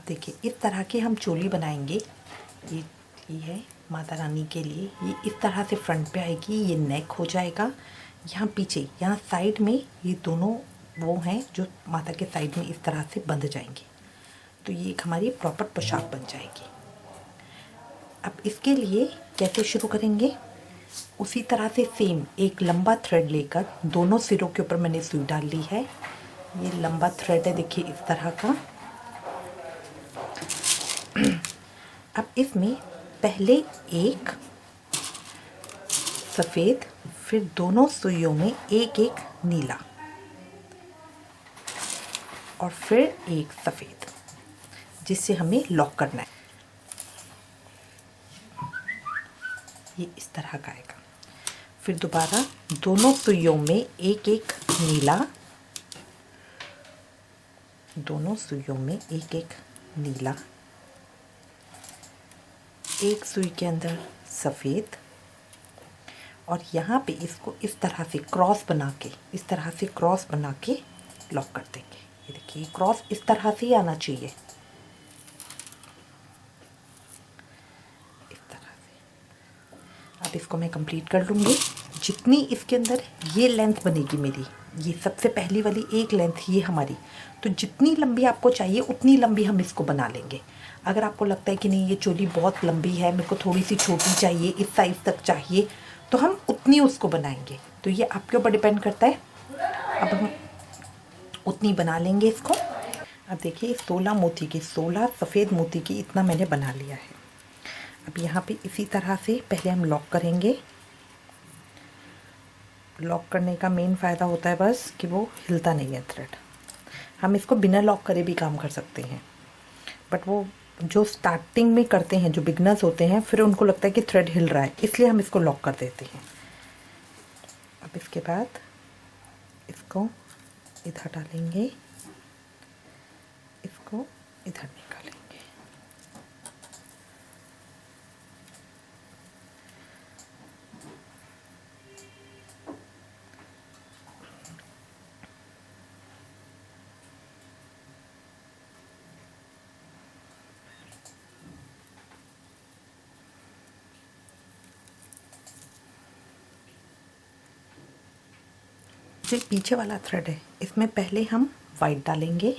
देखिए इस तरह की हम चोली बनाएंगे। ये है माता रानी के लिए। ये इस तरह से फ्रंट पे आएगी, ये नेक हो जाएगा। यहाँ पीछे, यहाँ साइड में ये दोनों वो हैं जो माता के साइड में इस तरह से बंध जाएंगे। तो ये एक हमारी प्रॉपर पोशाक बन जाएगी। अब इसके लिए कैसे शुरू करेंगे, उसी तरह से सेम एक लंबा थ्रेड लेकर दोनों सिरों के ऊपर मैंने सुई डाल ली है। ये लंबा थ्रेड है, देखिए इस तरह का। अब इसमें पहले एक सफ़ेद, फिर दोनों सुइयों में एक एक नीला और फिर एक सफ़ेद, जिससे हमें लॉक करना है। ये इस तरह का आएगा। फिर दोबारा दोनों सुइयों में एक एक नीला, दोनों सुइयों में एक एक नीला, एक सुई के अंदर सफ़ेद, और यहाँ पे इसको इस तरह से क्रॉस बना के, इस तरह से क्रॉस बना के लॉक कर देंगे। ये देखिए क्रॉस इस तरह से ही आना चाहिए, इस तरह से। अब इसको मैं कंप्लीट कर लूँगी। जितनी इसके अंदर ये लेंथ बनेगी मेरी, ये सबसे पहली वाली एक लेंथ ये हमारी, तो जितनी लंबी आपको चाहिए उतनी लंबी हम इसको बना लेंगे। अगर आपको लगता है कि नहीं ये चोली बहुत लंबी है, मेरे को थोड़ी सी छोटी चाहिए, इस साइज़ तक चाहिए, तो हम उतनी उसको बनाएंगे। तो ये आपके ऊपर डिपेंड करता है। अब हम उतनी बना लेंगे इसको। अब देखिए 16 मोती की, 16 सफ़ेद मोती की इतना मैंने बना लिया है। अब यहाँ पे इसी तरह से पहले हम लॉक करेंगे। लॉक करने का मेन फ़ायदा होता है बस कि वो हिलता नहीं है थ्रेड। हम इसको बिना लॉक करे भी काम कर सकते हैं, बट वो जो स्टार्टिंग में करते हैं, जो बिगनर्स होते हैं, फिर उनको लगता है कि थ्रेड हिल रहा है, इसलिए हम इसको लॉक कर देते हैं। अब इसके बाद इसको इधर डालेंगे, इसको इधर निकालेंगे। जो पीछे वाला थ्रेड है इसमें पहले हम वाइट डालेंगे,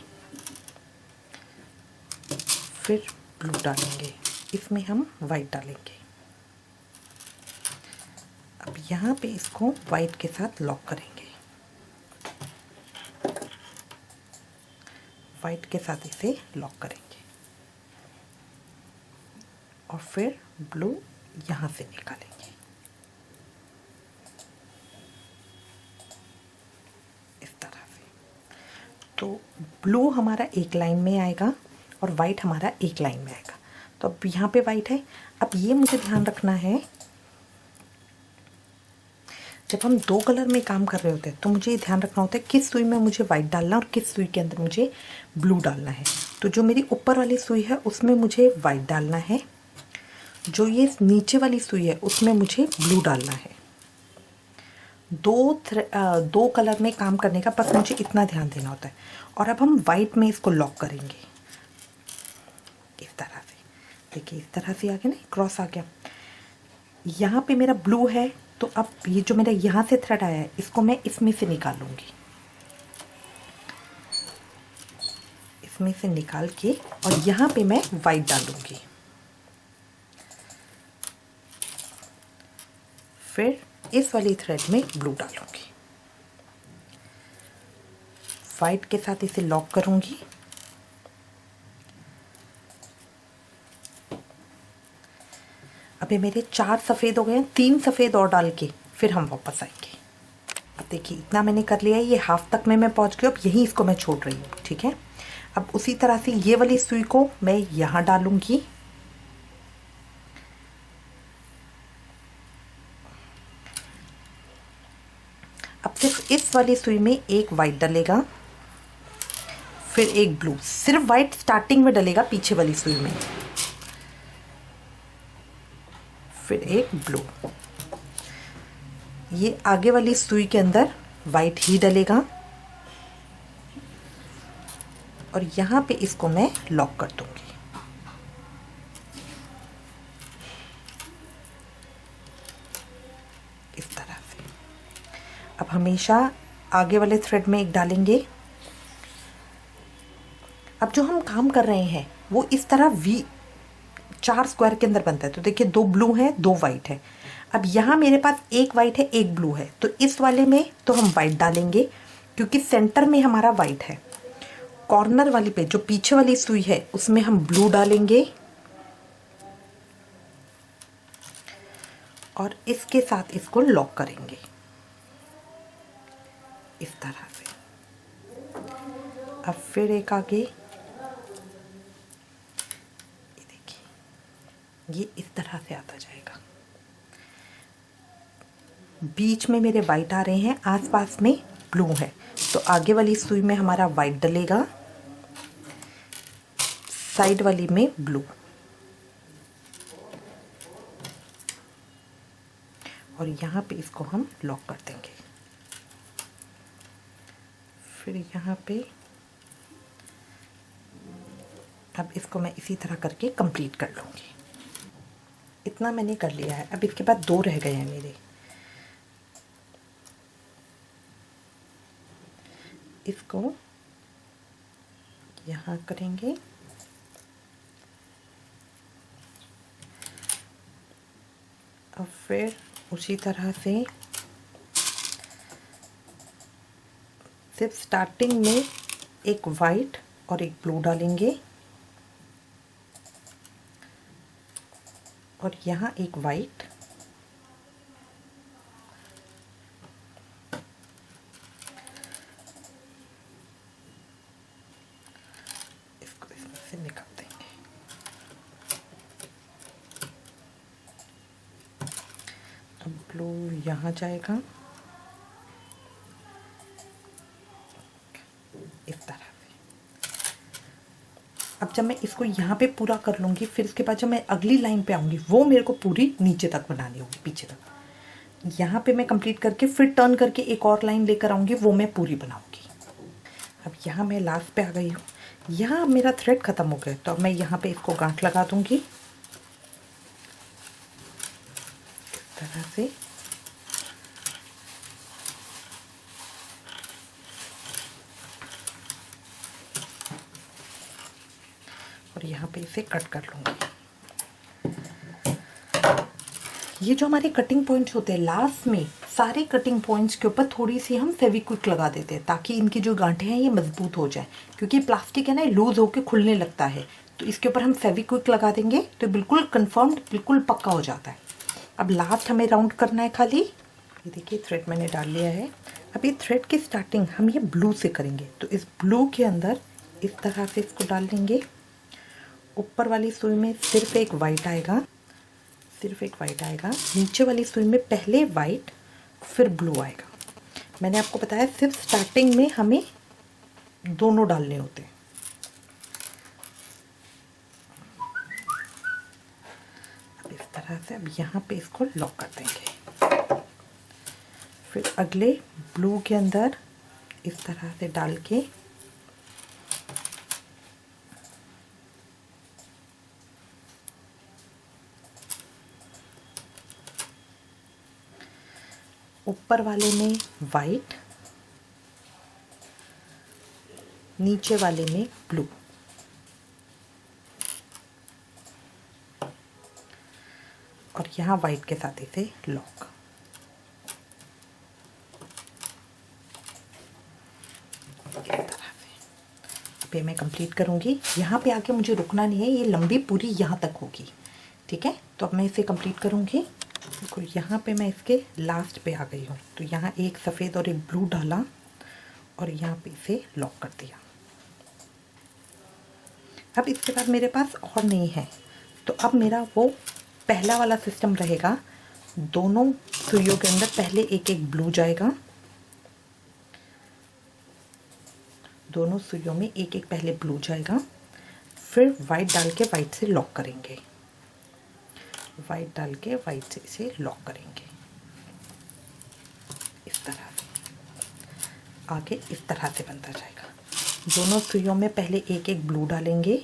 फिर ब्लू डालेंगे, इसमें हम वाइट डालेंगे। अब यहाँ पे इसको वाइट के साथ लॉक करेंगे, वाइट के साथ इसे लॉक करेंगे, और फिर ब्लू यहाँ से निकालेंगे। तो ब्लू हमारा एक लाइन में आएगा और वाइट हमारा एक लाइन में आएगा। तो अब यहाँ पे वाइट है। अब ये मुझे ध्यान रखना है, जब हम दो कलर में काम कर रहे होते हैं तो मुझे ये ध्यान रखना होता है किस सुई में मुझे वाइट डालना और किस सुई के अंदर मुझे ब्लू डालना है। तो जो मेरी ऊपर वाली सुई है उसमें मुझे वाइट डालना है, जो ये नीचे वाली सुई है उसमें मुझे ब्लू डालना है। दो कलर में काम करने का बस मुझे इतना ध्यान देना होता है। और अब हम वाइट में इसको लॉक करेंगे इस तरह से। देखिए इस तरह से आ गया ना, क्रॉस आ गया। यहाँ पे मेरा ब्लू है, तो अब ये जो मेरा यहाँ से थ्रेड आया है इसको मैं इसमें से निकालूंगी, इसमें से निकाल के, और यहाँ पे मैं वाइट डालूंगी। फिर इस वाली थ्रेड में ब्लू डालूंगी, वाइट के साथ इसे लॉक करूंगी, अभी मेरे 4 सफ़ेद हो गए हैं, 3 सफ़ेद और डाल के फिर हम वापस आएंगे। अब देखिए इतना मैंने कर लिया है, ये हाफ तक में मैं पहुंच गई। अब यहीं इसको मैं छोड़ रही हूँ, ठीक है। अब उसी तरह से ये वाली सुई को मैं यहाँ डालूंगी, अब सिर्फ इस वाली सुई में एक वाइट डलेगा, फिर एक ब्लू। सिर्फ वाइट स्टार्टिंग में डलेगा पीछे वाली सुई में, फिर एक ब्लू। ये आगे वाली सुई के अंदर वाइट ही डलेगा, और यहाँ पे इसको मैं लॉक कर दूंगी। आप हमेशा आगे वाले थ्रेड में एक डालेंगे। अब जो हम काम कर रहे हैं वो इस तरह वी 4 स्क्वायर के अंदर बनता है। तो देखिए 2 ब्लू है 2 वाइट है। अब यहाँ मेरे पास एक वाइट है एक ब्लू है, तो इस वाले में तो हम वाइट डालेंगे क्योंकि सेंटर में हमारा वाइट है। कॉर्नर वाली पे जो पीछे वाली सुई है उसमें हम ब्लू डालेंगे और इसके साथ इसको लॉक करेंगे इस तरह से। अब फिर एक आगे, ये देखिए ये इस तरह से आता जाएगा। बीच में मेरे वाइट आ रहे हैं, आसपास में ब्लू है, तो आगे वाली सुई में हमारा वाइट डलेगा, साइड वाली में ब्लू, और यहाँ पे इसको हम लॉक कर देंगे। फिर यहाँ पे अब इसको मैं इसी तरह करके कंप्लीट कर लूँगी। इतना मैंने कर लिया है। अब इसके बाद 2 रह गए हैं मेरे। इसको यहाँ करेंगे और फिर उसी तरह से सिर्फ स्टार्टिंग में एक वाइट और एक ब्लू डालेंगे और यहाँ एक वाइट इसको इसमें से निकाल देंगे। अब ब्लू यहाँ जाएगा इस तरह से। अब जब मैं इसको यहाँ पे पूरा कर लूँगी, फिर इसके बाद जब मैं अगली लाइन पे आऊँगी वो मेरे को पूरी नीचे तक बनानी होगी, पीछे तक। यहाँ पे मैं कंप्लीट करके फिर टर्न करके एक और लाइन लेकर आऊँगी, वो मैं पूरी बनाऊँगी। अब यहाँ मैं लास्ट पे आ गई हूँ। यहाँ मेरा थ्रेड ख़त्म हो गया, तो अब मैं यहाँ पे इसको गांठ लगा दूँगी इस तरह से। और यहाँ पे इसे कट कर लूँगी। ये जो हमारे कटिंग पॉइंट्स होते हैं, लास्ट में सारे कटिंग पॉइंट्स के ऊपर थोड़ी सी हम फेविक्विक लगा देते हैं ताकि इनकी जो गांठें हैं ये मजबूत हो जाए, क्योंकि प्लास्टिक है ना, लूज होकर खुलने लगता है। तो इसके ऊपर हम फेविक्विक लगा देंगे तो बिल्कुल कंफर्म्ड, बिल्कुल पक्का हो जाता है। अब लास्ट हमें राउंड करना है खाली। ये देखिए थ्रेड मैंने डाल लिया है। अब ये थ्रेड की स्टार्टिंग हम ये ब्लू से करेंगे, तो इस ब्लू के अंदर इस तरह से इसको डाल देंगे। ऊपर वाली सुई में सिर्फ एक वाइट आएगा, सिर्फ एक वाइट आएगा। नीचे वाली सुई में पहले वाइट फिर ब्लू आएगा। मैंने आपको बताया सिर्फ स्टार्टिंग में हमें दोनों डालने होते हैं। अब इस तरह से अब यहाँ पे इसको लॉक कर देंगे। फिर अगले ब्लू के अंदर इस तरह से डाल के ऊपर वाले में वाइट, नीचे वाले में ब्लू, और यहाँ वाइट के साथ इसे लॉक। पे मैं कंप्लीट करूँगी। यहाँ पे आके मुझे रुकना नहीं है, ये लंबी पूरी यहाँ तक होगी, ठीक है। तो अब मैं इसे कंप्लीट करूँगी। देखो यहाँ पे मैं इसके लास्ट पे आ गई हूँ, तो यहाँ एक सफ़ेद और एक ब्लू डाला और यहाँ पे इसे लॉक कर दिया। अब इसके बाद मेरे पास और नहीं है, तो अब मेरा वो पहला वाला सिस्टम रहेगा। दोनों सुइयों के अंदर पहले एक एक ब्लू जाएगा, दोनों सुइयों में एक एक पहले ब्लू जाएगा, फिर वाइट डाल के वाइट से लॉक करेंगे, वाइट डाल के वाइट से इसे लॉक करेंगे इस तरह से। आगे इस तरह से बनता जाएगा। दोनों सुइयों में पहले एक एक ब्लू डालेंगे,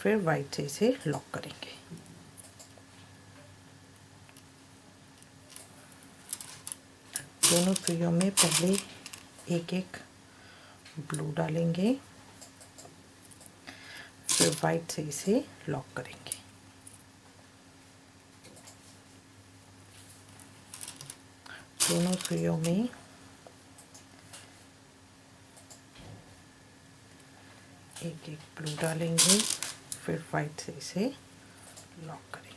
फिर वाइट से इसे लॉक करेंगे। दोनों सुइयों में पहले एक एक ब्लू डालेंगे, फिर वाइट से इसे लॉक करेंगे। दोनों सुइयों में एक एक ब्लू डालेंगे, फिर वाइट से इसे लॉक करेंगे।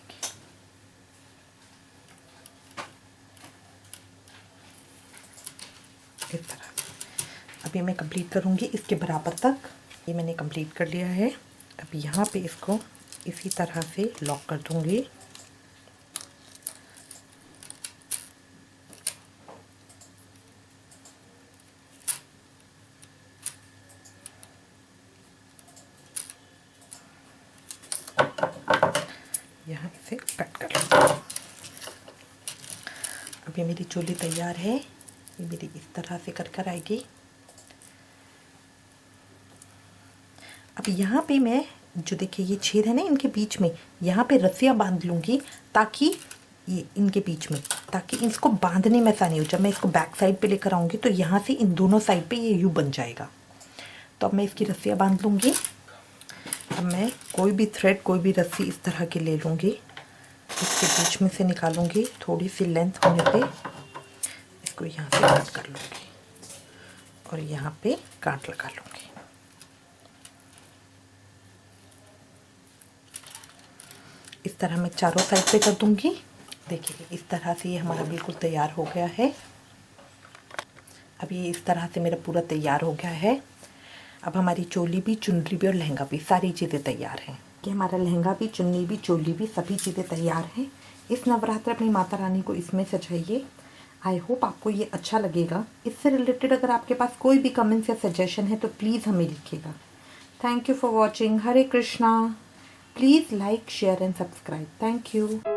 इस तरह अभी मैं कंप्लीट करूँगी इसके बराबर तक। ये मैंने कंप्लीट कर लिया है। अब यहाँ पे इसको इसी तरह से लॉक कर दूँगी। यहाँ इसे कट कर लूँगी। अब ये मेरी चोली तैयार है। ये मेरी इस तरह से कर आएगी। अब यहाँ पे मैं जो देखिए ये छेद है ना इनके बीच में, यहाँ पे रस्सियाँ बांध लूँगी ताकि ये इनके बीच में, ताकि इसको बांधने में आसानी हो। जब मैं इसको बैक साइड पे लेकर आऊँगी तो यहाँ से इन दोनों साइड पे ये यू बन जाएगा। तो अब मैं इसकी रस्सियाँ बांध लूँगी। अब मैं कोई भी थ्रेड, कोई भी रस्सी इस तरह की ले लूँगी, इसके बीच में से निकालूँगी, थोड़ी सी लेंथ होने पे इसको यहाँ पे काट कर लूँगी और यहाँ पे काट लगा लूँगी। इस तरह मैं चारों साइड पे कर दूँगी। देखिए इस तरह से ये हमारा बिल्कुल तैयार हो गया है। अब ये इस तरह से मेरा पूरा तैयार हो गया है। अब हमारी चोली भी, चुनरी भी और लहंगा भी, सारी चीज़ें तैयार हैं कि हमारा लहंगा भी, चुन्नी भी, चोली भी, सभी चीज़ें तैयार हैं। इस नवरात्र अपनी माता रानी को इसमें सजाइए। आई होप आपको ये अच्छा लगेगा। इससे रिलेटेड अगर आपके पास कोई भी कमेंट्स या सजेशन है तो प्लीज़ हमें लिखिएगा। Thank you for watching. Hare Krishna. Please like, share and subscribe. Thank you.